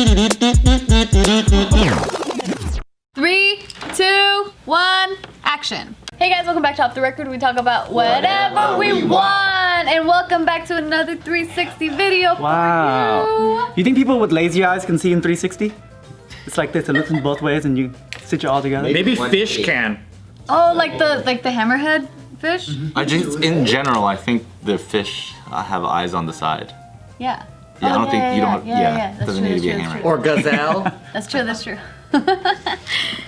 3, 2, 1, action. Hey guys, welcome back to Off the Record. We talk about whatever we want. And welcome back to another 360 video. Wow. You think people with lazy eyes can see in 360? It's like this, it looks in both ways and you stitch it all together. Maybe fish can. Oh, like the hammerhead fish? I just, in general, I think the fish have eyes on the side. Yeah. Yeah, I don't think you don't. Yeah. That's doesn't true, need to be a that's hammer. true. Or gazelle. That's true, that's true.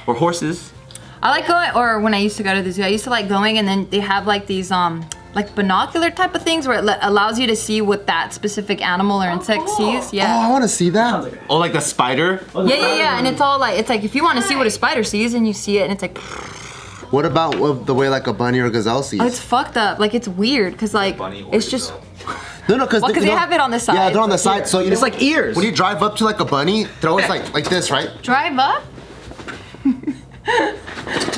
Or horses. I like going, or when I used to go to the zoo, I used to like going and then they have like these like binocular type of things where it allows you to see what that specific animal or insect sees. Yeah. Oh, I want to see that. Oh, like the spider? Yeah. And it's all like, it's like if you want to see what a spider sees and you see it and it's like, What about the way like a bunny or a gazelle sees? oh, it's fucked up. Like it's weird because like, it's just, No, because well, 'cause they have it on the side. Yeah, they're on the side. So It's like ears. when you drive up to like a bunny, they're always like this, right? Drive up?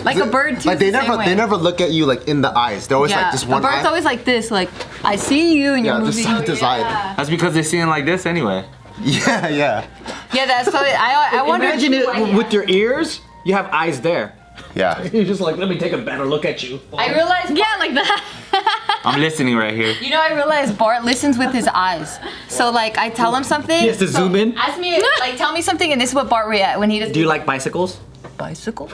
like a bird too. Like they never look at you like in the eyes. They're always like just one a bird's eye. always like this, like I see you and Yeah, you're just moving. side to side. That's because they're seeing like this anyway. Yeah. Yeah, that's so I wonder. Imagine it with your ears. You have eyes there. Yeah. You're just like, let me take a better look at you. I realized. Yeah, like that. I'm listening right here. You know, I realized Bart listens with his eyes. So like, I tell him something. He has to zoom in. Ask me, like, tell me something, and this is what Bart react when he does. Do you like bicycles? Bicycle?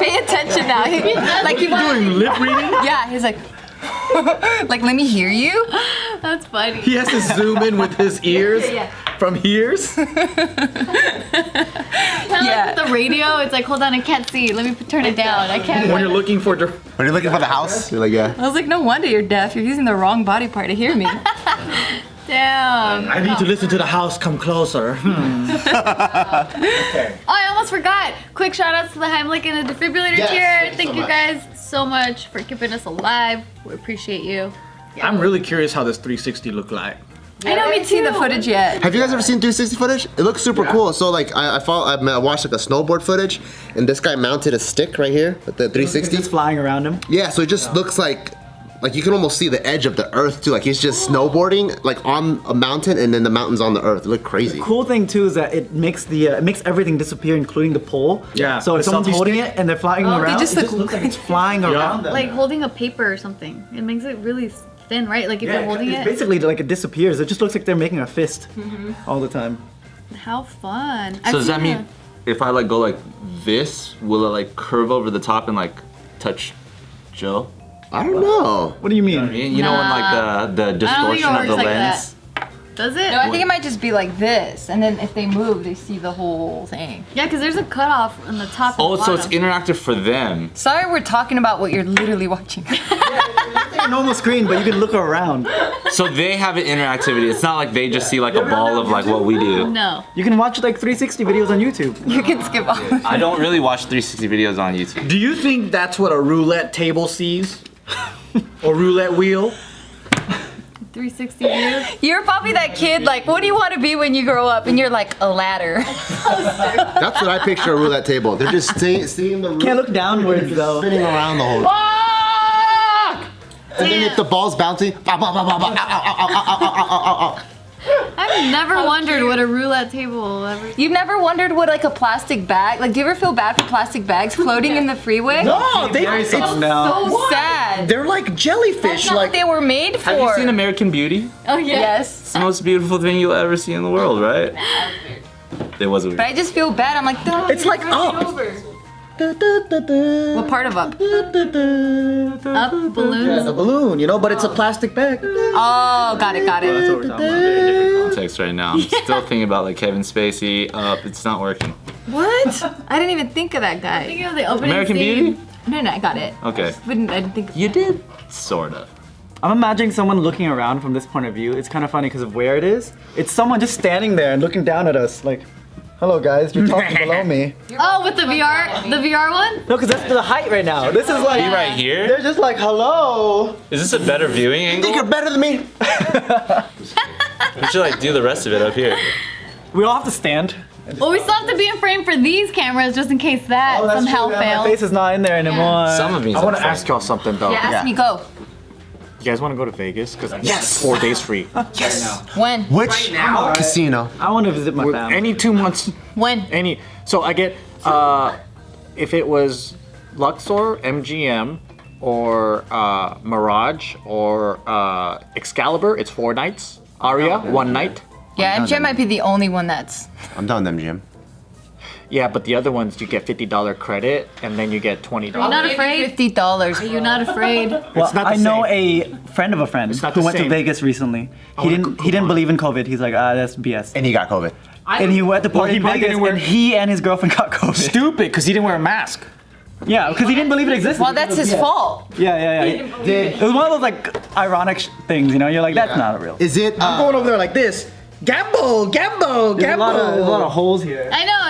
Pay attention now. Like he Doing lip reading? Yeah, he's like, like let me hear you. That's funny. He has to zoom in with his ears from hears. Kind of like with the radio, it's like, hold on, I can't see. Let me turn it down. I can't. When you're looking for When you're looking for the house, you're like, yeah. I was like, no wonder you're deaf. You're using the wrong body part to hear me. Damn. I need to listen to the house come closer. Oh, I almost forgot. Quick shout outs to the Heimlich and the defibrillator Yes, cheer. thank Thank you you so guys so much for keeping us alive. We appreciate you. I'm really curious how this 360 look like. I know, I me haven't seen too. the footage yet. Have you guys ever seen 360 footage? It looks super cool. So like I watched like a snowboard footage, and this guy mounted a stick right here with the 360. It's flying around him. Yeah, so it just looks like you can almost see the edge of the earth too. Like he's just snowboarding like on a mountain, and then the mountain's on the earth. It looked crazy. Cool thing too is that it makes it makes everything disappear, including the pole. Yeah. So if The someone's selfie holding stick. it and they're flying around, just it just looks like it's flying around them. Like holding a paper or something. It makes it really thin, right? Like if you're holding it's it. basically like it disappears. It just looks like they're making a fist all the time. How fun. So does that mean if I like go like this, will it like curve over the top and like touch Joe? I don't know. What do you mean? You know when like the I don't think it distortion of works the like lens? that. Does it? No, I think it might just be like this, and then if they move, they see the whole thing. Yeah, because there's a cutoff on the top and Oh, the so it's bottom. interactive for them. Sorry, we're talking about what you're literally watching. It's like a normal screen, but you can look around. So they have an interactivity. It's not like they just see like a ball of like what we do. No. You can watch like 360 videos on YouTube. You can skip all of it. I don't really watch 360 videos on YouTube. Do you think that's what a roulette table sees? Or roulette wheel? 360 view. You're probably that kid, like, what do you want to be when you grow up? And you're like, a ladder. That's what I picture a roulette table. They're just seeing the Can't look downwards though. spinning around the whole. And then if the ball's bouncing, bah, bah, bah, bah, bah, ow, ow, ow, ow, ow, ow, ow, ow, ow. I've never wondered what a roulette table will ever. You've never wondered what like a plastic bag, like do you ever feel bad for plastic bags floating in the freeway? No, it's So sad. they're like jellyfish. That's not Like what they were made for. Have you seen American Beauty? Oh yeah. Yes. It's the most beautiful thing you'll ever see in the world, right? There was a But I just feel bad. I'm like, no. It's like Up. What part of up? Up Yeah, balloons. the balloon, you know, but it's a plastic bag. Oh, got it, got That's it. what we're talking about. context right now. I'm still thinking about like Kevin Spacey. It's not working. What? I didn't even think of that guy. Thinking of the opening American scene. Beauty? No, I got it. Okay. I didn't think. You did? Sort of. I'm imagining someone looking around from this point of view. It's kind of funny because of where it is. It's someone just standing there and looking down at us like, hello guys, you're talking below me. Oh, with the VR one? No, because that's the height right now. This is like, Be right here? they're just like, hello. Is this a better viewing You angle? think you're better than me? We should like do the rest of it up here. We all have to stand. Well, we still have to be in frame for these cameras just in case that somehow My fails. face is not in there anymore. Some of me. I want to ask y'all something though. Yeah, ask me, go. You guys want to go to Vegas? Because I get 4 days free. When? Which casino? I want to visit my family. Any 2 months. When? So I get, if it was Luxor, MGM, or Mirage, or Excalibur, it's 4 nights. Aria, 1 night. Yeah, MGM might be the only one that's. I'm done with them, Jim. Yeah, but the other ones you get $50 credit, and then you get $20. Are you not afraid? $50. Are you not afraid? Well, It's not the I know same. a friend of a friend not who the went to same. Vegas recently. Oh, He come didn't on. believe in COVID. He's like, that's BS. And he got COVID. And he went to party he in probably Vegas, didn't wear- and he and his girlfriend got COVID. Stupid, because he didn't wear a mask. Yeah, because he didn't believe it existed. Well, that's his fault. Yeah. It was one of those like ironic things, you know? You're like, that's not real. Is it? I'm going over there like this. Gamble, gamble, There's a lot of holes here. I know,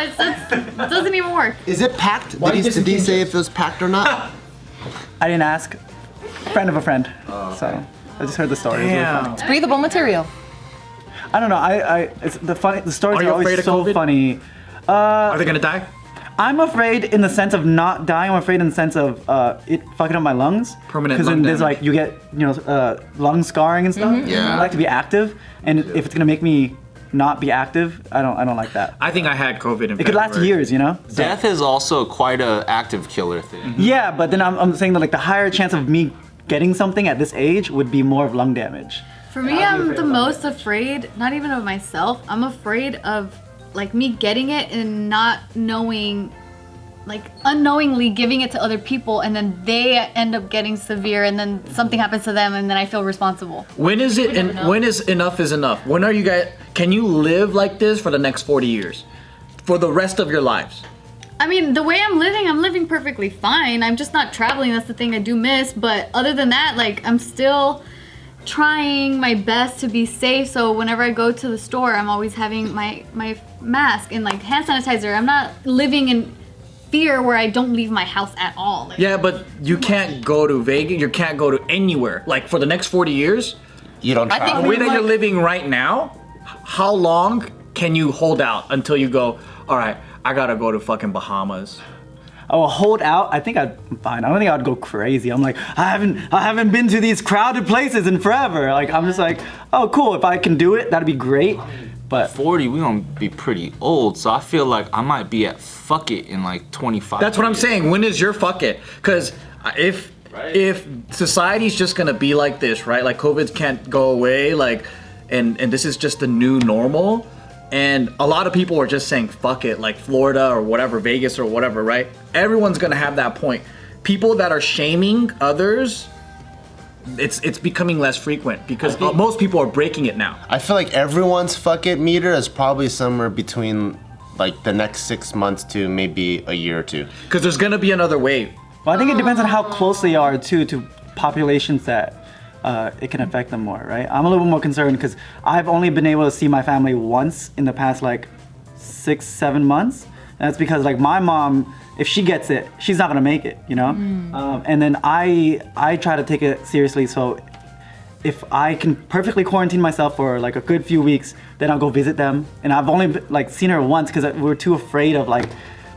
it doesn't even work. Is it packed? Why Did you he say if it was packed or not? I didn't ask. Friend of a friend. So I just heard the story. It was really Damn. funny. It's breathable material. I don't know. It's the stories Are are you always afraid of so COVID? funny. Are they gonna die? I'm afraid in the sense of not dying. I'm afraid in the sense of it fucking up my lungs. Permanent Because lung then there's damage. like you get lung scarring and stuff. Yeah. I like to be active, and if it's gonna make me not be active, I don't like that. I think I had COVID in It could last years, you know. So- Death is also quite a active killer thing. Yeah, but then I'm saying that like the higher chance of me getting something at this age would be more of lung damage. For me, I'm the most afraid, not even of myself, I'm afraid of like me getting it and not knowing, like unknowingly giving it to other people and then they end up getting severe and then something happens to them and then I feel responsible. When is it? And when is enough is enough? When are you guys? Can you live like this for the next 40 years, for the rest of your lives? I mean, the way I'm living perfectly fine. I'm just not traveling. That's the thing I do miss. But other than that, like, I'm still trying my best to be safe. So whenever I go to the store, I'm always having my mask and like hand sanitizer. I'm not living in fear where I don't leave my house at all. Like, Yeah, but you can't go to Vegas. You can't go to anywhere. Like for the next 40 years, You don't I think travel. the way that you're living right now, how long can you hold out until you go? All right, I gotta go to fucking Bahamas. Oh, hold out. I think I'm fine. I don't think I'd go crazy. I'm like, I haven't been to these crowded places in forever. Like, I'm just like, oh, cool. If I can do it, that'd be great. But 40, we gonna be pretty old, so I feel like I might be at fuck it in like 25. That's what I'm years. saying. When is your fuck it? Because if society's just gonna be like this, right? Like COVID can't go away, like, and this is just the new normal. And a lot of people are just saying fuck it, like Florida or whatever, Vegas or whatever, right? Everyone's gonna have that point. People that are shaming others, it's becoming less frequent because most people are breaking it now. I feel like everyone's fuck it meter is probably somewhere between like the next 6 months to maybe a year or two. Because there's gonna be another wave. well, I think it depends on how close they are too to populations that it can affect them more, right? I'm a little bit more concerned because I've only been able to see my family once in the past like 6-7 months. And that's because like my mom, if she gets it, she's not gonna make it, you know? And then I try to take it seriously, so if I can perfectly quarantine myself for like a good few weeks, then I'll go visit them. And I've only like seen her once because we were too afraid of like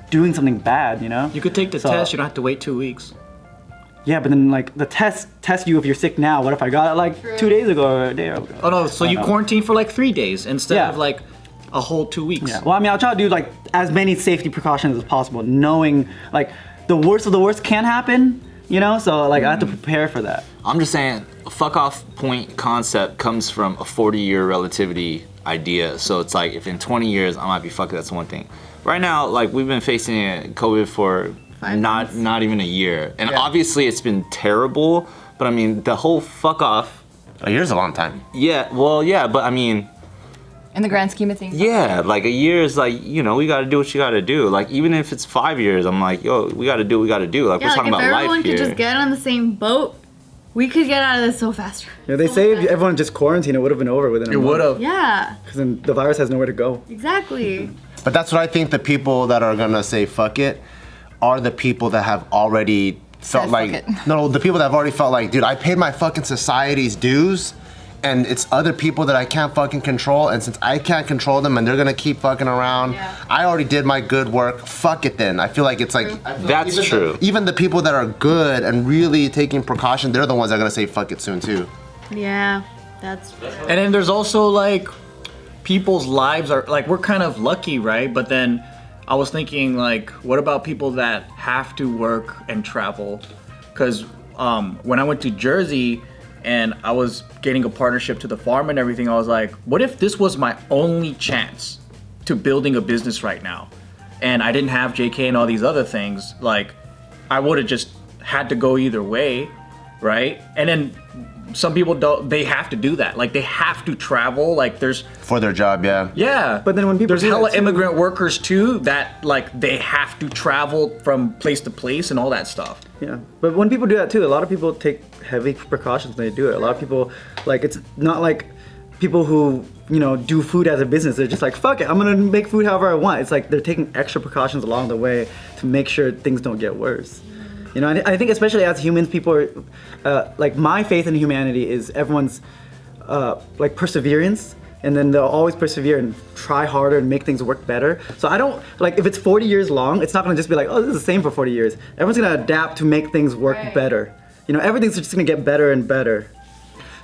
doing something bad, you know? You could take the So- test, you don't have to wait 2 weeks. Yeah, but then like the test you if you're sick now. What if I got it like 2 days ago or a day ago? Oh no, so you know. quarantine for like 3 days instead Yeah. of like a whole 2 weeks. Yeah. Well, I mean, I'll try to do like as many safety precautions as possible, knowing like the worst of the worst can happen, you know? So like I have to prepare for that. I'm just saying, a fuck off point concept comes from a 40-year relativity idea. So it's like if in 20 years I might be fucked, that's one thing. Right now, like we've been facing COVID for 5 months. not even a year, and obviously it's been terrible. But I mean, the whole fuck off. A year's a long time. Yeah, well, yeah, but I mean, In the grand scheme of things. yeah, like a year is like, you know, we gotta do what you gotta do. Like even if it's 5 years, I'm like, yo, we gotta do what we gotta do. Like Yeah, we're like talking if about everyone life could here. just get on the same boat, we could get out of this so fast. Yeah, they say if everyone just quarantined, it would have been over within a It month. would have. Yeah, Because then the virus has nowhere to go. exactly. But that's what I think the people that are gonna say fuck it are the people that have already felt Said like fuck it. no, the people that have already felt like, dude, I paid my fucking society's dues and it's other people that I can't fucking control, and since I can't control them and they're gonna keep fucking around, I already did my good work. Fuck it then. I feel like it's like That's true. even the people that are good and really taking precaution, they're the ones that are gonna say fuck it soon too. Yeah, that's true. And then there's also like people's lives are like we're kind of lucky, right? But then I was thinking like, what about people that have to work and travel? Because when I went to Jersey and I was getting a partnership to the farm and everything, I was like, what if this was my only chance to building a business right now? And I didn't have JK and all these other things. Like, I would have just had to go either way, right? And then some people don't, they have to do that. Like, they have to travel. Like, there's... For their job, yeah. Yeah. But then when people there's do that hella too- immigrant workers too that like they have to travel from place to place and all that stuff. Yeah, but when people do that too, a lot of people take heavy precautions when they do it. A lot of people, like, it's not like people who, you know, do food as a business. They're just like, fuck it, I'm gonna make food however I want. It's like they're taking extra precautions along the way to make sure things don't get worse. You know, I think especially as humans, people are, like, my faith in humanity is everyone's, like, perseverance. And then they'll always persevere and try harder and make things work better. So I don't, like, if it's 40 years long, it's not gonna just be like, oh, this is the same for 40 years. Everyone's gonna adapt to make things work better. You know, everything's just gonna get better and better.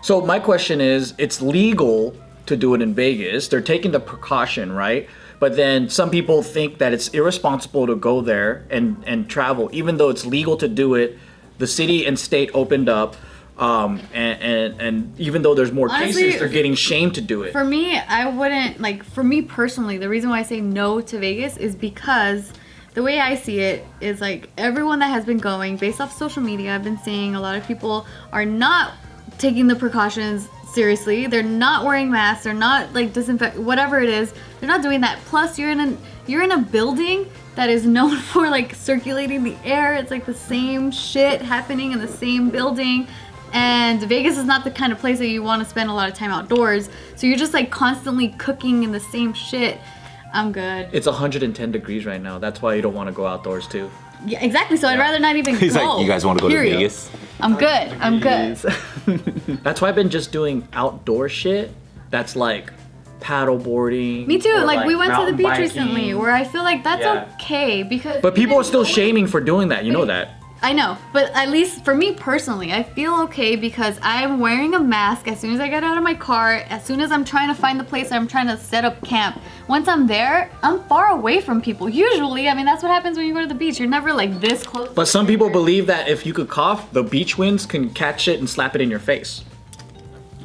So my question is, it's legal to do it in Vegas. They're taking the precaution, right? But then some people think that it's irresponsible to go there and travel, even though it's legal to do it. The city and state opened up. And even though there's more Honestly, cases, they're getting shamed to do it. For me, I wouldn't, like, for me personally, the reason why I say no to Vegas is because the way I see it is, like, everyone that has been going, based off social media, I've been seeing a lot of people are not taking the precautions seriously. They're not wearing masks. They're not, like, disinfect, whatever it is. They're not doing that. Plus, you're in a building that is known for, like, circulating the air. It's like the same shit happening in the same building. And Vegas is not the kind of place that you want to spend a lot of time outdoors. So you're just, like, constantly cooking in the same shit. I'm good. It's 110 degrees right now. That's why you don't want to go outdoors too. Yeah, exactly. So I'd rather not even He's go. like, you guys want to go Period. to Vegas? I'm good. I'm good. That's why I've been just doing outdoor shit. That's like paddle boarding. Me too. or, Like, we went to the mountain beach biking. recently where I feel like that's Yeah. okay because... But people are still shaming for doing that. You know that. I know, but at least for me personally, I feel okay because I'm wearing a mask as soon as I get out of my car, as soon as I'm trying to find the place I'm trying to set up camp. Once I'm there, I'm far away from people. Usually, I mean, that's what happens when you go to the beach. You're never, like, this close. But some people believe that if you could cough, the beach winds can catch it and slap it in your face.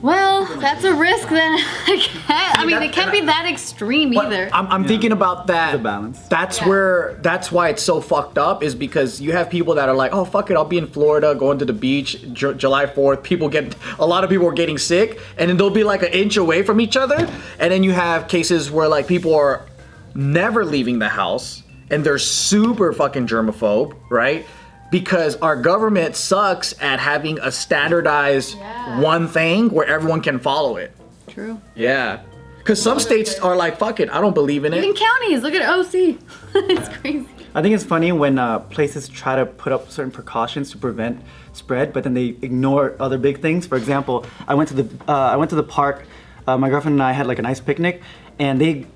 Well, that's a risk then. I mean, it can't be that extreme But either. I'm thinking about that. It's a balance. That's why it's so fucked up is because you have people that are like, oh fuck it, I'll be in Florida going to the beach July 4th. A lot of people are getting sick, and then they'll be like an inch away from each other, and then you have cases where like people are never leaving the house and they're super fucking germaphobe, right? Because our government sucks at having a standardized one thing where everyone can follow it. True. Yeah. Because some states are like, fuck it, I don't believe in Even it. counties, look at OC. It's crazy. I think it's funny when places try to put up certain precautions to prevent spread, but then they ignore other big things. For example, I went to the park. My girlfriend and I had like a nice picnic, and they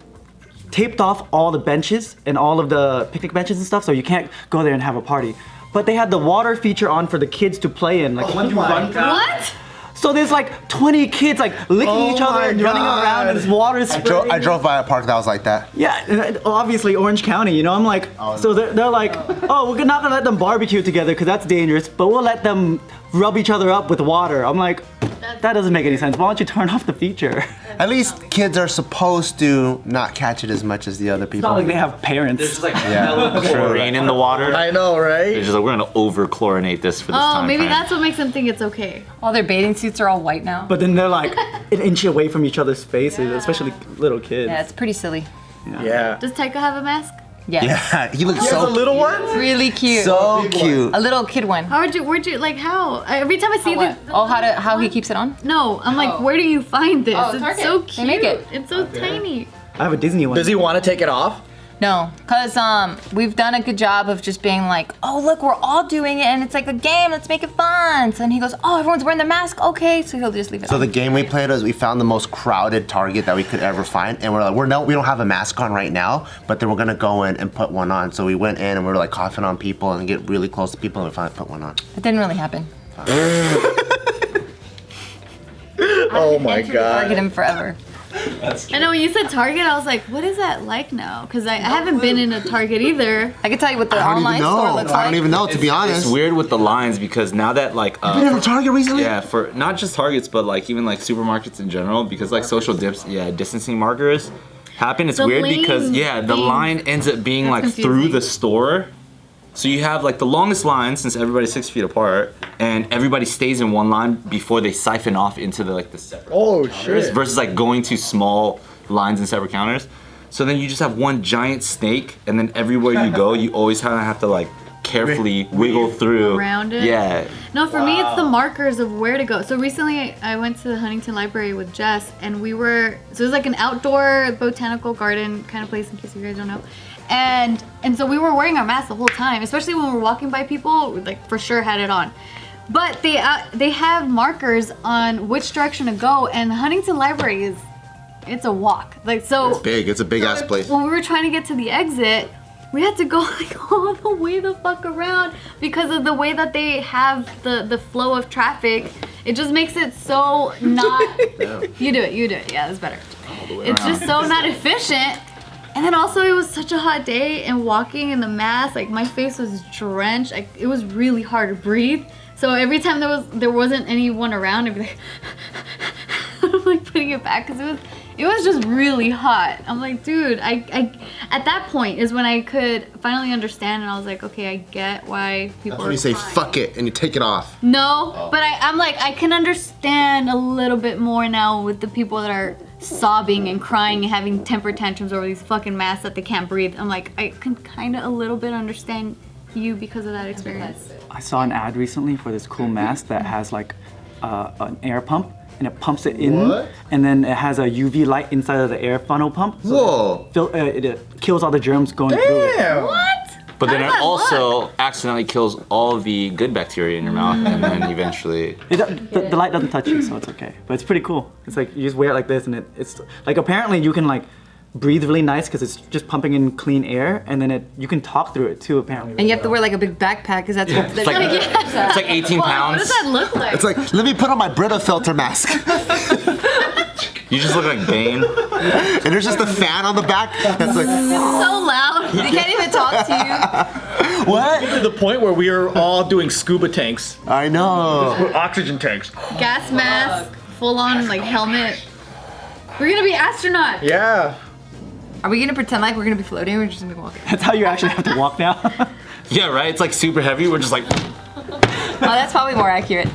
taped off all the benches and all of the picnic benches and stuff, so you can't go there and have a party. But they had the water feature on for the kids to play in. Like, when you run. What? So there's like 20 kids like licking each other and running around, and this water is spreading. I drove by a park that was like that. Yeah, and obviously Orange County, you know, I'm like, so they're like, oh, we're not gonna let them barbecue together because that's dangerous, but we'll let them rub each other up with water. I'm like, that doesn't make any sense. Why don't you turn off the feature? At least kids are supposed to not catch it as much as the other It's people. not like they have parents. There's just like chlorine in the water. I know, They're right? just like, we're gonna over chlorinate this for this Oh, time maybe frame. that's what makes them think it's okay. All their bathing suits are all white now. But then they're like an inch away from each other's faces, especially little kids. Yeah, it's pretty silly. Yeah. Does Taika have a mask? Yes. Yeah, he looks There's a so little one? It's really cute. so cute. A little kid one. Where'd you, like, how? Every time I see this. How he keeps it on? No, I'm like, where do you find this? Oh, It's Target. so They cute. make it. It's so tiny. I have a Disney one. Does he want to take it off? No, because we've done a good job of just being like, oh, look, we're all doing it, and it's like a game, let's make it fun. So then he goes, oh, everyone's wearing their mask, okay, so he'll just leave it So on. the game we played was we found the most crowded Target that we could ever find, and we're like, we don't have a mask on right now, but then we're gonna go in and put one on. So we went in and we were like coughing on people and get really close to people, and we finally put one on. It didn't really happen. Oh my Target god. him forever. I know when you said Target, I was like, what is that like now? Because I haven't been in a Target either. I can tell you what the I don't online even store know. looks like. I don't even know, to be honest. It's weird with the lines because now that like You been to Target recently? yeah, for not just Targets but like even like supermarkets in general because like social distancing markers happen. It's The weird lane because the thing. line ends up being That's like confusing. through the store. So you have like the longest line since everybody's 6 feet apart, and everybody stays in one line before they siphon off into the like the separate Oh counters shit. versus like going to small lines and separate counters. So then you just have one giant snake, and then everywhere you go, you always kind of have to like carefully wiggle through Around it? Yeah. No, for me, it's the markers of where to go. So recently, I went to the Huntington Library with Jess, and so it was like an outdoor botanical garden kind of place, in case you guys don't know. And so we were wearing our masks the whole time, especially when we were walking by people, we like for sure had it on. But they have markers on which direction to go, and the Huntington Library it's a walk. Like so. It's big. It's a big ass place. When we were trying to get to the exit, we had to go like all the way the fuck around because of the way that they have the flow of traffic. It just makes it so not. You do it. Yeah, that's better. It's just so not efficient. And then also it was such a hot day, and walking in the mask, like my face was drenched. It was really hard to breathe. So every time there wasn't anyone around, I'd be like, I'm like putting it back because it was just really hot. I'm like, dude, I at that point is when I could finally understand, and I was like, okay, I get why people That's are when you say crying. fuck it and you take it off. No, but I'm like, I can understand a little bit more now with the people that are sobbing and crying and having temper tantrums over these fucking masks that they can't breathe. I'm like, I can kind of a little bit understand you because of that experience. I saw an ad recently for this cool mask that has like an air pump, and it pumps it in, What? and then it has a UV light inside of the air funnel pump. Whoa. It kills all the germs going through it. Damn. What? But How then does it that also look? accidentally kills all the good bacteria in your mouth, and then eventually. The light doesn't touch you, so it's okay. But it's pretty cool. It's like you just wear it like this, and it's like apparently you can like breathe really nice because it's just pumping in clean air, and then you can talk through it too apparently. And you have to wear like a big backpack because that's what It's like, it's like 18 What pounds. does that look like? It's like, let me put on my Brita filter mask. You just look like Bane. And there's just a fan on the back that's like, so loud. They can't even talk to you. what? To the point where we are all doing scuba tanks. I know. Oxygen tanks. Gas mask, full on like helmet. We're gonna be astronauts. Yeah. Are we gonna pretend like we're gonna be floating, or we're just gonna be walking? That's how you actually have to walk now. Yeah, right? It's like super heavy. We're just like. Oh, that's probably more accurate.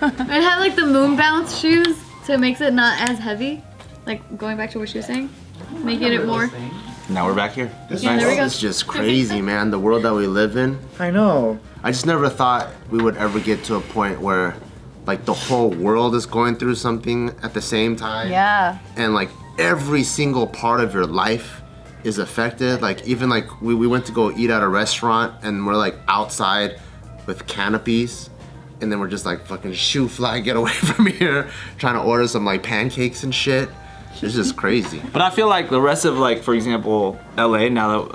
I have like the moon bounce shoes, so it makes it not as heavy. Like going back to what she was saying, making it more. Now we're back here. Yeah, there we go. It's just crazy, man. The world that we live in. I know. I just never thought we would ever get to a point where like the whole world is going through something at the same time. Yeah. And like every single part of your life is affected. Like even like we went to go eat at a restaurant, and we're like outside with canopies, and then we're just like fucking shoo fly, get away from here, trying to order some like pancakes and shit. It's just crazy. But I feel like the rest of like, for example, LA, now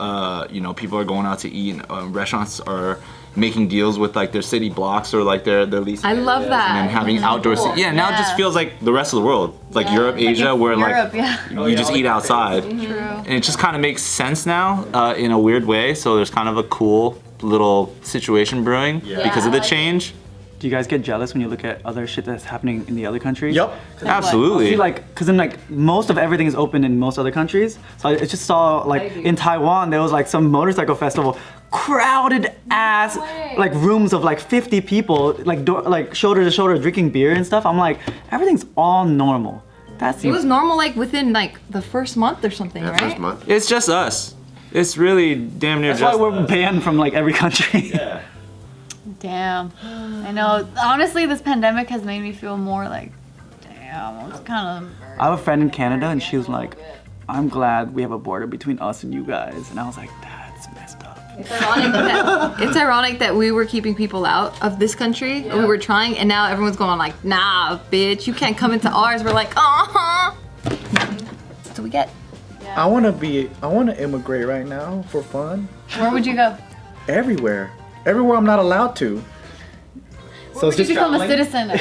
that people are going out to eat, restaurants are making deals with like their city blocks or like their leasing I love areas, that. and then having outdoor now it just Yeah. feels like the rest of the world, like Europe, Asia, where Europe, like yeah. you just eat outside. True. And it just kind of makes sense now in a weird way. So there's kind of a cool little situation brewing because of the change. Do you guys get jealous when you look at other shit that's happening in the other countries? Yep. I Absolutely. feel like, because then like most of everything is open in most other countries. So I just saw like in Taiwan there was like some motorcycle festival, crowded ass, like rooms of like 50 people, like shoulder to shoulder drinking beer and stuff. I'm like, everything's all normal. That It seems. was normal like within like the first month or something, That right? first month. It's just us. It's really damn near That's why just we're us. banned from like every country. Damn. I know. Honestly, this pandemic has made me feel more like, damn, it's kind of. I have a friend in Canada, and she was like, I'm glad we have a border between us and you guys. And I was like, that's messed up. It's ironic that we were keeping people out of this country. We were trying, and now everyone's going like, nah, bitch, you can't come into ours. We're like, uh-huh. That's what we get. I want to immigrate right now for fun. Where would you go? Everywhere I'm not allowed to. So would you become a citizen?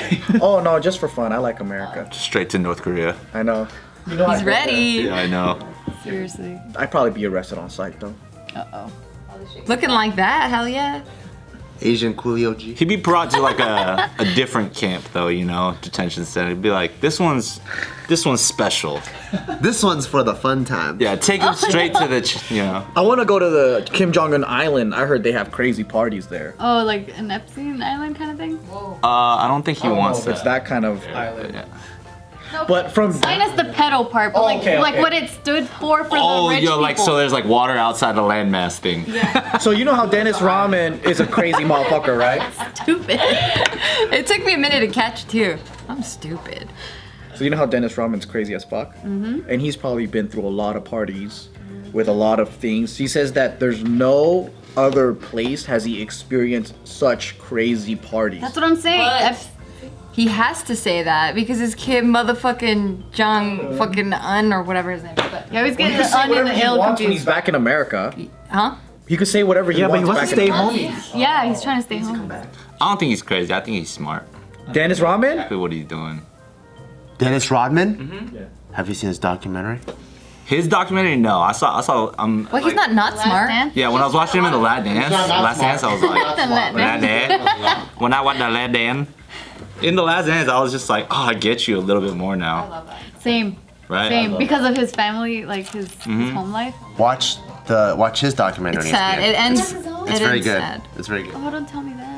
Oh no, just for fun. I like America. Straight to North Korea. I know. He's ready. Yeah, I know. Seriously. I'd probably be arrested on sight though. Uh-oh. Looking like that, hell yeah. Asian Coolio G. He'd be brought to like a different camp though, you know, detention center. He'd be like, this one's special. This one's for the fun time. Yeah, take him straight to the, you know. I want to go to the Kim Jong-un Island. I heard they have crazy parties there. Oh, like an Epstein Island kind of thing? I don't think he wants If it's that. that kind of island. Yeah. No, But from minus the pedo part, but okay, like okay. what it stood for the Oh, rich yo, like people. so there's like water outside the landmass thing. so you know how Dennis Rodman is a crazy motherfucker, right? Stupid. It took me a minute to catch too. I'm stupid. So you know how Dennis Rodman's crazy as fuck? Mm-hmm. And he's probably been through a lot of parties with a lot of things. He says that there's no other place has he experienced such crazy parties. That's what I'm saying. He has to say that because his kid motherfucking Jung fucking Un or whatever his name is. But, You always He get could the say onion whatever and he ill wants when he's confused. back in America. huh? He could say whatever he Yeah, but wants. he wants to back stay in home. Yeah, he's trying to stay home. I don't think he's crazy. I think he's smart. Dennis Rodman? Look at what he's doing. Dennis Rodman? Yeah. Have you seen his documentary? His documentary, no. I saw. Well, he's not Last smart. Dance? Yeah, when I was watching him in the Last Dance, I was like, The Last Last Dance. When I watched the Last Dance, in the Last Dance, I was just like, oh, I get you a little bit more now, Same. right? Same. Because of his family, like his home life. Watch his documentary. It's sad. It ends. It's very good. Sad. It's very good. Oh, don't tell me that.